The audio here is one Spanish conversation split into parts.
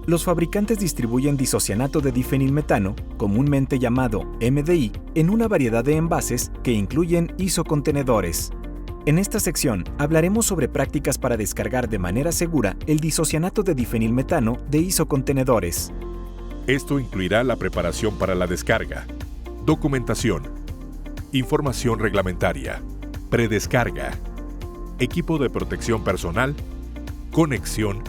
Los fabricantes distribuyen disocianato de difenilmetano, comúnmente llamado MDI, en una variedad de envases que incluyen isocontenedores. En esta sección hablaremos sobre prácticas para descargar de manera segura el disocianato de difenilmetano de isocontenedores. Esto incluirá la preparación para la descarga, documentación, información reglamentaria, predescarga, equipo de protección personal, conexión,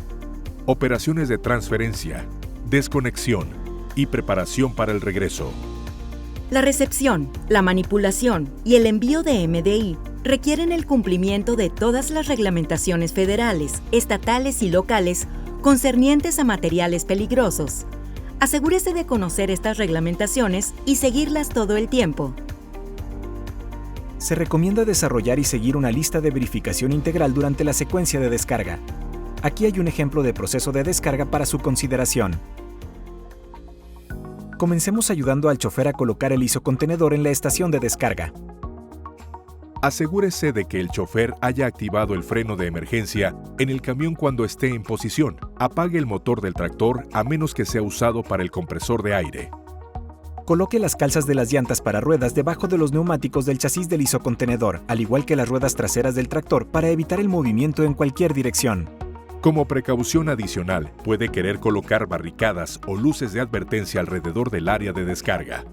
operaciones de transferencia, desconexión y preparación para el regreso. La recepción, la manipulación y el envío de MDI requieren el cumplimiento de todas las reglamentaciones federales, estatales y locales concernientes a materiales peligrosos. Asegúrese de conocer estas reglamentaciones y seguirlas todo el tiempo. Se recomienda desarrollar y seguir una lista de verificación integral durante la secuencia de descarga. Aquí hay un ejemplo de proceso de descarga para su consideración. Comencemos ayudando al chofer a colocar el isocontenedor en la estación de descarga. Asegúrese de que el chofer haya activado el freno de emergencia en el camión cuando esté en posición. Apague el motor del tractor a menos que sea usado para el compresor de aire. Coloque las calzas de las llantas para ruedas debajo de los neumáticos del chasis del isocontenedor, al igual que las ruedas traseras del tractor para evitar el movimiento en cualquier dirección. Como precaución adicional, puede querer colocar barricadas o luces de advertencia alrededor del área de descarga.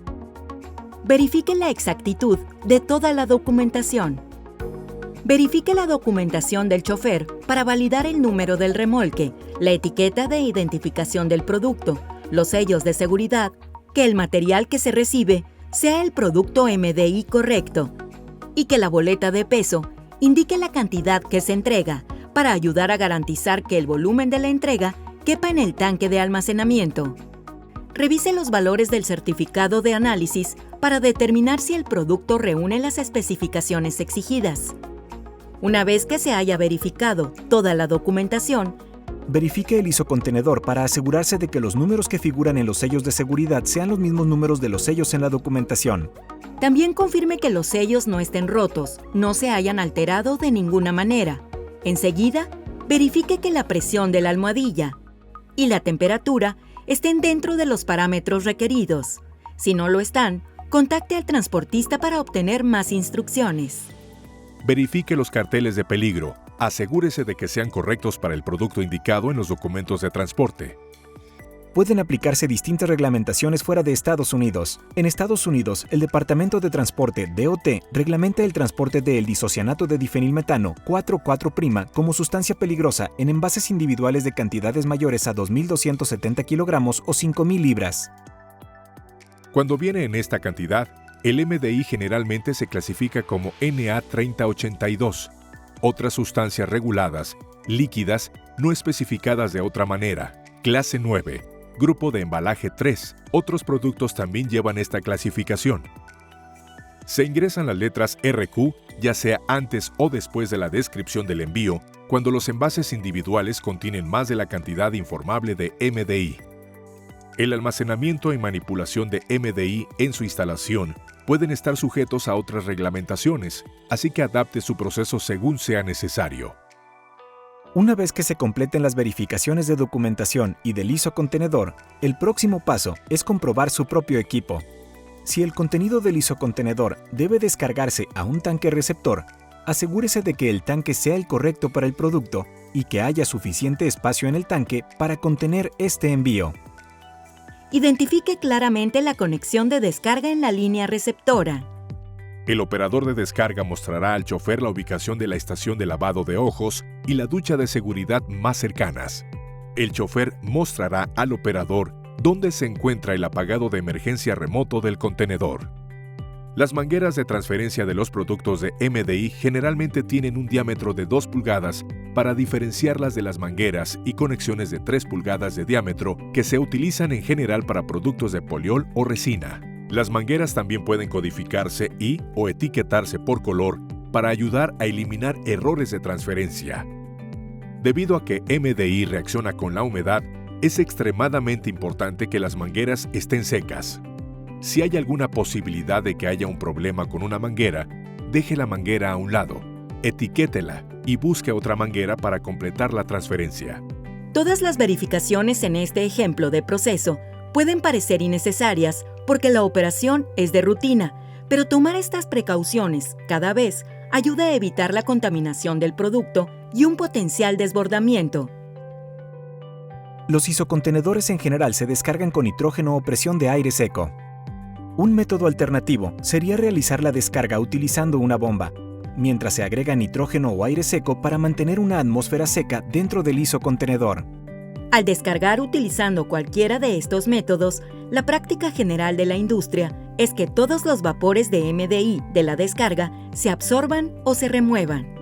Verifique la exactitud de toda la documentación. Verifique la documentación del chofer para validar el número del remolque, la etiqueta de identificación del producto, los sellos de seguridad, que el material que se recibe sea el producto MDI correcto y que la boleta de peso indique la cantidad que se entrega para ayudar a garantizar que el volumen de la entrega quepa en el tanque de almacenamiento. Revise los valores del certificado de análisis para determinar si el producto reúne las especificaciones exigidas. Una vez que se haya verificado toda la documentación, verifique el isocontenedor para asegurarse de que los números que figuran en los sellos de seguridad sean los mismos números de los sellos en la documentación. También confirme que los sellos no estén rotos, no se hayan alterado de ninguna manera. Enseguida, verifique que la presión de la almohadilla y la temperatura estén dentro de los parámetros requeridos. Si no lo están, contacte al transportista para obtener más instrucciones. Verifique los carteles de peligro. Asegúrese de que sean correctos para el producto indicado en los documentos de transporte. Pueden aplicarse distintas reglamentaciones fuera de Estados Unidos. En Estados Unidos, el Departamento de Transporte, DOT, reglamenta el transporte del disocianato de difenilmetano 4,4' como sustancia peligrosa en envases individuales de cantidades mayores a 2.270 kilogramos o 5.000 libras. Cuando viene en esta cantidad, el MDI generalmente se clasifica como NA3082. Otras sustancias reguladas, líquidas, no especificadas de otra manera. Clase 9. Grupo de embalaje 3. Otros productos también llevan esta clasificación. Se ingresan las letras RQ, ya sea antes o después de la descripción del envío, cuando los envases individuales contienen más de la cantidad informable de MDI. El almacenamiento y manipulación de MDI en su instalación pueden estar sujetos a otras reglamentaciones, así que adapte su proceso según sea necesario. Una vez que se completen las verificaciones de documentación y del isocontenedor, el próximo paso es comprobar su propio equipo. Si el contenido del isocontenedor debe descargarse a un tanque receptor, asegúrese de que el tanque sea el correcto para el producto y que haya suficiente espacio en el tanque para contener este envío. Identifique claramente la conexión de descarga en la línea receptora. El operador de descarga mostrará al chofer la ubicación de la estación de lavado de ojos y la ducha de seguridad más cercanas. El chofer mostrará al operador dónde se encuentra el apagado de emergencia remoto del contenedor. Las mangueras de transferencia de los productos de MDI generalmente tienen un diámetro de 2 pulgadas para diferenciarlas de las mangueras y conexiones de 3 pulgadas de diámetro que se utilizan en general para productos de poliol o resina. Las mangueras también pueden codificarse o etiquetarse por color para ayudar a eliminar errores de transferencia. Debido a que MDI reacciona con la humedad, es extremadamente importante que las mangueras estén secas. Si hay alguna posibilidad de que haya un problema con una manguera, deje la manguera a un lado, etiquétela y busque otra manguera para completar la transferencia. Todas las verificaciones en este ejemplo de proceso pueden parecer innecesarias porque la operación es de rutina, pero tomar estas precauciones cada vez ayuda a evitar la contaminación del producto y un potencial desbordamiento. Los isocontenedores en general se descargan con nitrógeno o presión de aire seco. Un método alternativo sería realizar la descarga utilizando una bomba, mientras se agrega nitrógeno o aire seco para mantener una atmósfera seca dentro del isocontenedor. Al descargar utilizando cualquiera de estos métodos, la práctica general de la industria es que todos los vapores de MDI de la descarga se absorban o se remuevan.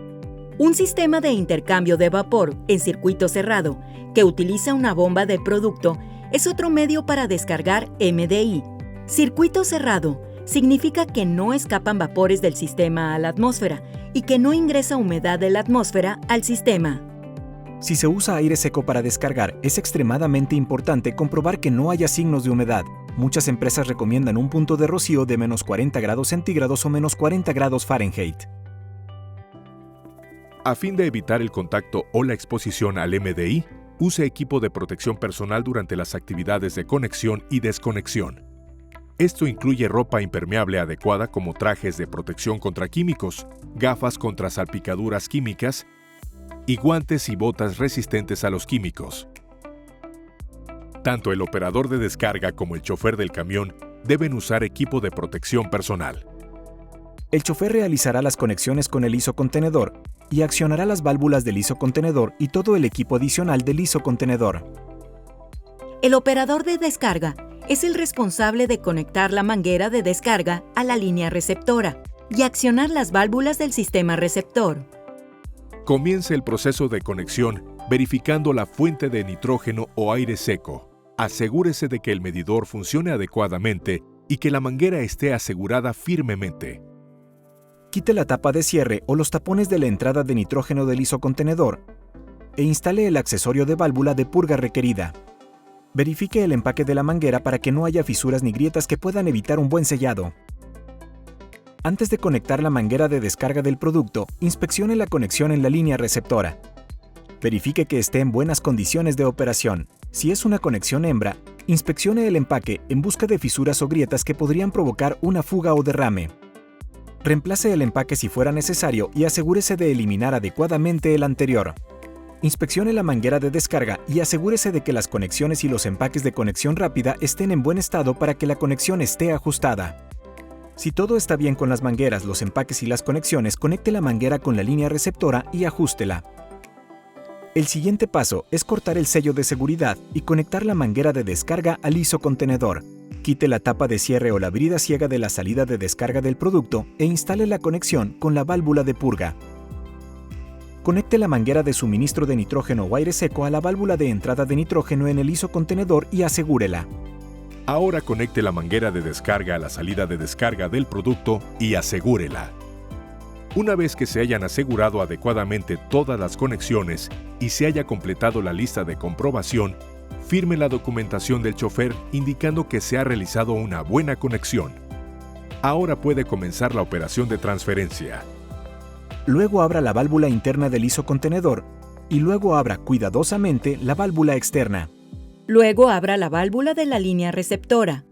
Un sistema de intercambio de vapor en circuito cerrado que utiliza una bomba del producto es otro medio para descargar MDI. Circuito cerrado significa que no escapan vapores del sistema a la atmósfera y que no ingresa humedad de la atmósfera al sistema. Si se usa aire seco para descargar, es extremadamente importante comprobar que no haya signos de humedad. Muchas empresas recomiendan un punto de rocío de menos 40 grados centígrados o menos 40 grados Fahrenheit. A fin de evitar el contacto o la exposición al MDI, use equipo de protección personal durante las actividades de conexión y desconexión. Esto incluye ropa impermeable adecuada como trajes de protección contra químicos, gafas contra salpicaduras químicas y guantes y botas resistentes a los químicos. Tanto el operador de descarga como el chofer del camión deben usar equipo de protección personal. El chofer realizará las conexiones con el isocontenedor y accionará las válvulas del isocontenedor y todo el equipo adicional del isocontenedor. El operador de descarga es el responsable de conectar la manguera de descarga a la línea receptora y accionar las válvulas del sistema receptor. Comience el proceso de conexión verificando la fuente de nitrógeno o aire seco. Asegúrese de que el medidor funcione adecuadamente y que la manguera esté asegurada firmemente. Quite la tapa de cierre o los tapones de la entrada de nitrógeno del isocontenedor e instale el accesorio de válvula de purga requerida. Verifique el empaque de la manguera para que no haya fisuras ni grietas que puedan evitar un buen sellado. Antes de conectar la manguera de descarga del producto, inspeccione la conexión en la línea receptora. Verifique que esté en buenas condiciones de operación. Si es una conexión hembra, inspeccione el empaque en busca de fisuras o grietas que podrían provocar una fuga o derrame. Reemplace el empaque si fuera necesario y asegúrese de eliminar adecuadamente el anterior. Inspeccione la manguera de descarga y asegúrese de que las conexiones y los empaques de conexión rápida estén en buen estado para que la conexión esté ajustada. Si todo está bien con las mangueras, los empaques y las conexiones, conecte la manguera con la línea receptora y ajústela. El siguiente paso es cortar el sello de seguridad y conectar la manguera de descarga al isocontenedor. Quite la tapa de cierre o la brida ciega de la salida de descarga del producto e instale la conexión con la válvula de purga. Conecte la manguera de suministro de nitrógeno o aire seco a la válvula de entrada de nitrógeno en el isocontenedor y asegúrela. Ahora conecte la manguera de descarga a la salida de descarga del producto y asegúrela. Una vez que se hayan asegurado adecuadamente todas las conexiones y se haya completado la lista de comprobación, firme la documentación del chofer indicando que se ha realizado una buena conexión. Ahora puede comenzar la operación de transferencia. Luego abra la válvula interna del isocontenedor y luego abra cuidadosamente la válvula externa. Luego abra la válvula de la línea receptora.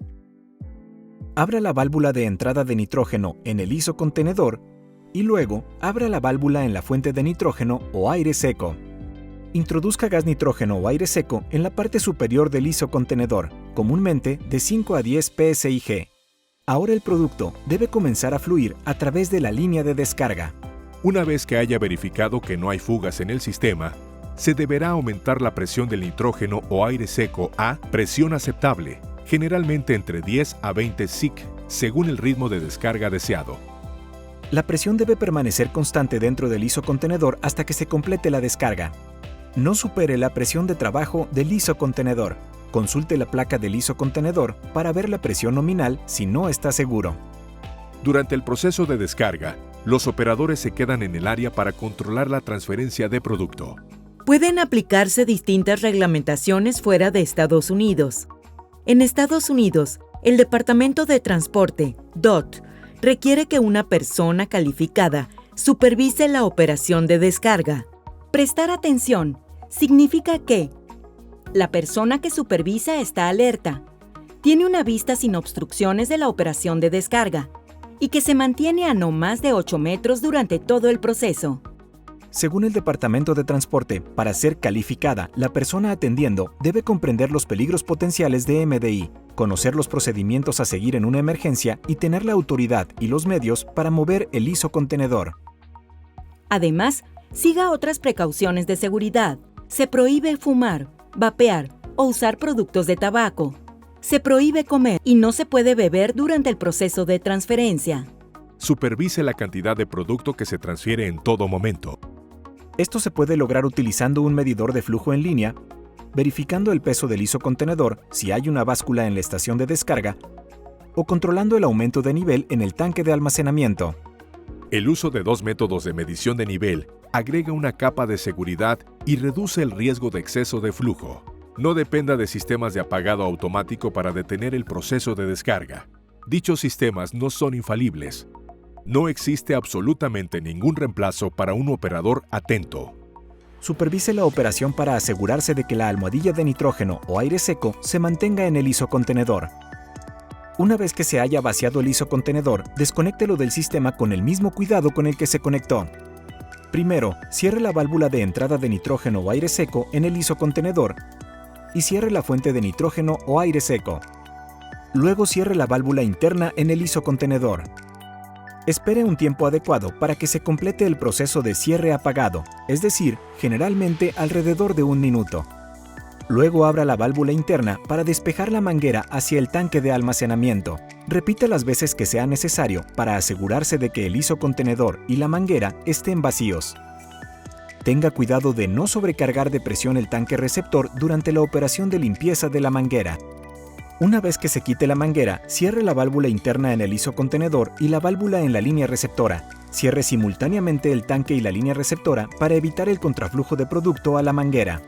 Abra la válvula de entrada de nitrógeno en el isocontenedor y luego abra la válvula en la fuente de nitrógeno o aire seco. Introduzca gas nitrógeno o aire seco en la parte superior del isocontenedor, comúnmente de 5 a 10 psig. Ahora el producto debe comenzar a fluir a través de la línea de descarga. Una vez que haya verificado que no hay fugas en el sistema, se deberá aumentar la presión del nitrógeno o aire seco a presión aceptable, generalmente entre 10 a 20 psig, según el ritmo de descarga deseado. La presión debe permanecer constante dentro del isocontenedor hasta que se complete la descarga. No supere la presión de trabajo del isocontenedor. Consulte la placa del isocontenedor para ver la presión nominal si no está seguro. Durante el proceso de descarga, los operadores se quedan en el área para controlar la transferencia de producto. Pueden aplicarse distintas reglamentaciones fuera de Estados Unidos. En Estados Unidos, el Departamento de Transporte, DOT, requiere que una persona calificada supervise la operación de descarga. Prestar atención significa que, La persona que supervisa está alerta. Tiene una vista sin obstrucciones de la operación de descarga y que se mantiene a no más de 8 metros durante todo el proceso. Según el Departamento de Transporte, para ser calificada, la persona atendiendo debe comprender los peligros potenciales de MDI, conocer los procedimientos a seguir en una emergencia y tener la autoridad y los medios para mover el isocontenedor. Además, siga otras precauciones de seguridad. Se prohíbe fumar, vapear o usar productos de tabaco. Se prohíbe comer y no se puede beber durante el proceso de transferencia. Supervise la cantidad de producto que se transfiere en todo momento. Esto se puede lograr utilizando un medidor de flujo en línea, verificando el peso del isocontenedor si hay una báscula en la estación de descarga, o controlando el aumento de nivel en el tanque de almacenamiento. El uso de 2 métodos de medición de nivel agrega una capa de seguridad y reduce el riesgo de exceso de flujo. No dependa de sistemas de apagado automático para detener el proceso de descarga. Dichos sistemas no son infalibles. No existe absolutamente ningún reemplazo para un operador atento. Supervise la operación para asegurarse de que la almohadilla de nitrógeno o aire seco se mantenga en el isocontenedor. Una vez que se haya vaciado el isocontenedor, desconéctelo del sistema con el mismo cuidado con el que se conectó. Primero, cierre la válvula de entrada de nitrógeno o aire seco en el isocontenedor y cierre la fuente de nitrógeno o aire seco. Luego cierre la válvula interna en el isocontenedor. Espere un tiempo adecuado para que se complete el proceso de cierre apagado, es decir, generalmente alrededor de 1 minuto. Luego abra la válvula interna para despejar la manguera hacia el tanque de almacenamiento. Repita las veces que sea necesario para asegurarse de que el isocontenedor y la manguera estén vacíos. Tenga cuidado de no sobrecargar de presión el tanque receptor durante la operación de limpieza de la manguera. Una vez que se quite la manguera, cierre la válvula interna en el isocontenedor y la válvula en la línea receptora. Cierre simultáneamente el tanque y la línea receptora para evitar el contraflujo de producto a la manguera.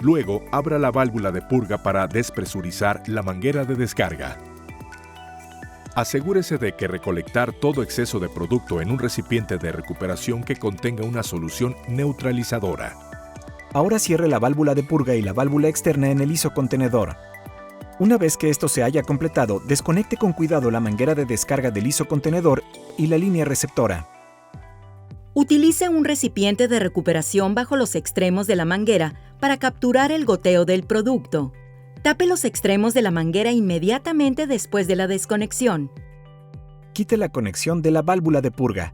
Luego, abra la válvula de purga para despresurizar la manguera de descarga. Asegúrese de que recolectar todo exceso de producto en un recipiente de recuperación que contenga una solución neutralizadora. Ahora cierre la válvula de purga y la válvula externa en el isocontenedor. Una vez que esto se haya completado, desconecte con cuidado la manguera de descarga del isocontenedor y la línea receptora. Utilice un recipiente de recuperación bajo los extremos de la manguera para capturar el goteo del producto. Tape los extremos de la manguera inmediatamente después de la desconexión. Quite la conexión de la válvula de purga.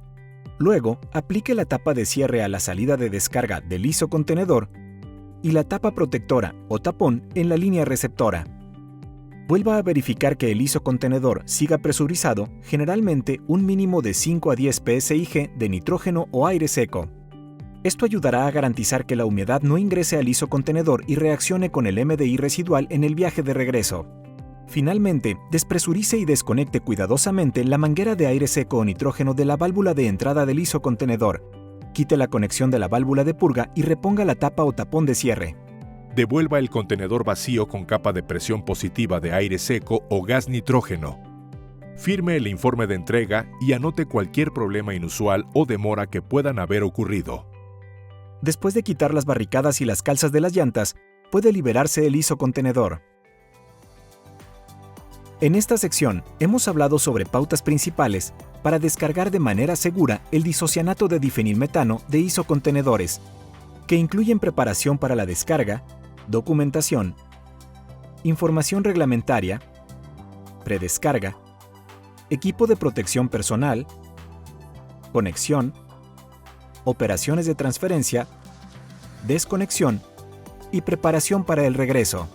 Luego, aplique la tapa de cierre a la salida de descarga del isocontenedor y la tapa protectora o tapón en la línea receptora. Vuelva a verificar que el isocontenedor siga presurizado, generalmente un mínimo de 5 a 10 psig de nitrógeno o aire seco. Esto ayudará a garantizar que la humedad no ingrese al isocontenedor y reaccione con el MDI residual en el viaje de regreso. Finalmente, despresurice y desconecte cuidadosamente la manguera de aire seco o nitrógeno de la válvula de entrada del isocontenedor. Quite la conexión de la válvula de purga y reponga la tapa o tapón de cierre. Devuelva el contenedor vacío con capa de presión positiva de aire seco o gas nitrógeno. Firme el informe de entrega y anote cualquier problema inusual o demora que puedan haber ocurrido. Después de quitar las barricadas y las calzas de las llantas, puede liberarse el isocontenedor. En esta sección hemos hablado sobre pautas principales para descargar de manera segura el disocianato de difenilmetano de isocontenedores, que incluyen preparación para la descarga, documentación, información reglamentaria, predescarga, equipo de protección personal, conexión, operaciones de transferencia, desconexión y preparación para el regreso.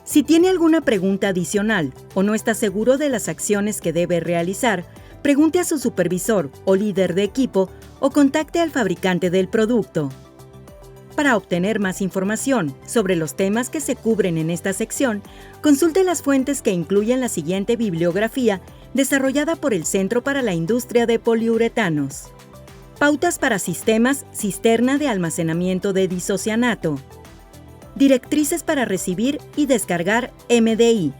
Si tiene alguna pregunta adicional o no está seguro de las acciones que debe realizar, pregunte a su supervisor o líder de equipo o contacte al fabricante del producto. Para obtener más información sobre los temas que se cubren en esta sección, consulte las fuentes que incluyen la siguiente bibliografía desarrollada por el Centro para la Industria de Poliuretanos. Pautas para sistemas cisterna de almacenamiento de disocianato. Directrices para recibir y descargar MDI.